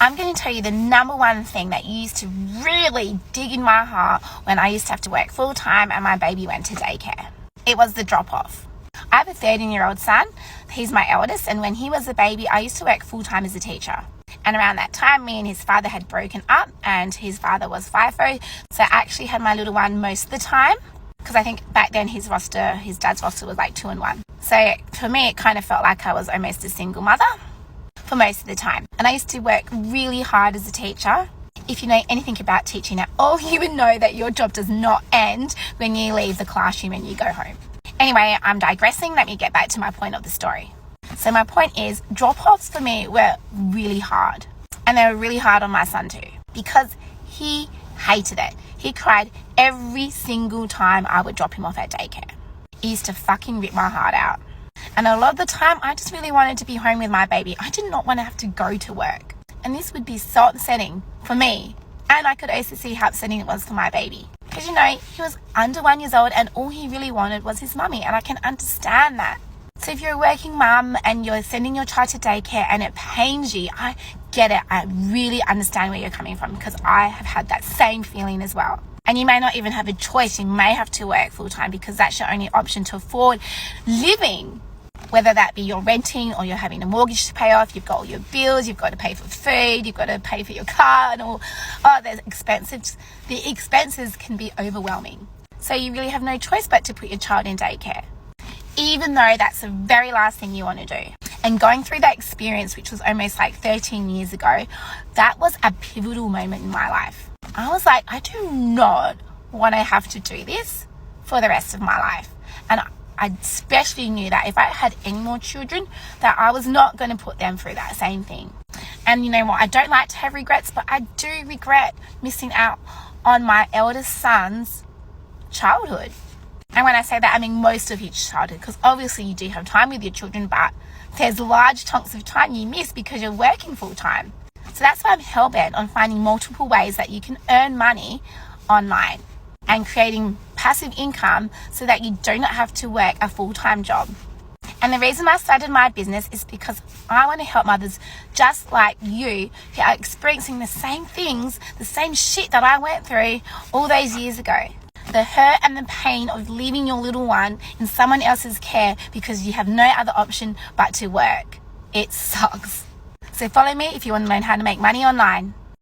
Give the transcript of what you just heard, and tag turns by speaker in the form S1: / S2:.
S1: I'm going to tell you the number one thing that used to really dig in my heart when I used to have to work full time and my baby went to daycare. It was the drop off. I have a 13-year-old son. He's my eldest, and when he was a baby, I used to work full time as a teacher. And around that time, me and his father had broken up, and his father was FIFO, so I actually had my little one most of the time, because I think back then his dad's roster was like 2 and 1. So for me, it kind of felt like I was almost a single mother for most of the time. And I used to work really hard as a teacher. If you know anything about teaching at all, you would know that your job does not end when you leave the classroom and you go home. Anyway, I'm digressing. Let me get back to my point of the story. So my point is, drop-offs for me were really hard. And they were really hard on my son too, because he hated it. He cried every single time I would drop him off at daycare. It used to fucking rip my heart out. And a lot of the time, I just really wanted to be home with my baby. I did not want to have to go to work. And this would be so upsetting for me. And I could also see how upsetting it was for my baby. Because, you know, he was under 1 year old and all he really wanted was his mummy. And I can understand that. So if you're a working mum and you're sending your child to daycare and it pains you, I get it. I really understand where you're coming from, because I have had that same feeling as well. And you may not even have a choice. You may have to work full time because that's your only option to afford living. Whether that be you're renting or you're having a mortgage to pay off, you've got all your bills, you've got to pay for food, you've got to pay for your car and all. Oh, there's expensive. The expenses can be overwhelming. So you really have no choice but to put your child in daycare, even though that's the very last thing you want to do. And going through that experience, which was almost like 13 years ago, that was a pivotal moment in my life. I was like, I do not want to have to do this for the rest of my life. And I especially knew that if I had any more children, that I was not going to put them through that same thing. And you know what? I don't like to have regrets, but I do regret missing out on my eldest son's childhood. And when I say that, I mean most of his childhood, because obviously you do have time with your children, but there's large chunks of time you miss because you're working full time. So that's why I'm hellbent on finding multiple ways that you can earn money online and creating passive income so that you do not have to work a full-time job. And the reason I started my business is because I want to help mothers just like you who are experiencing the same things, the same shit that I went through all those years ago. The hurt and the pain of leaving your little one in someone else's care because you have no other option but to work. It sucks. So follow me if you want to learn how to make money online.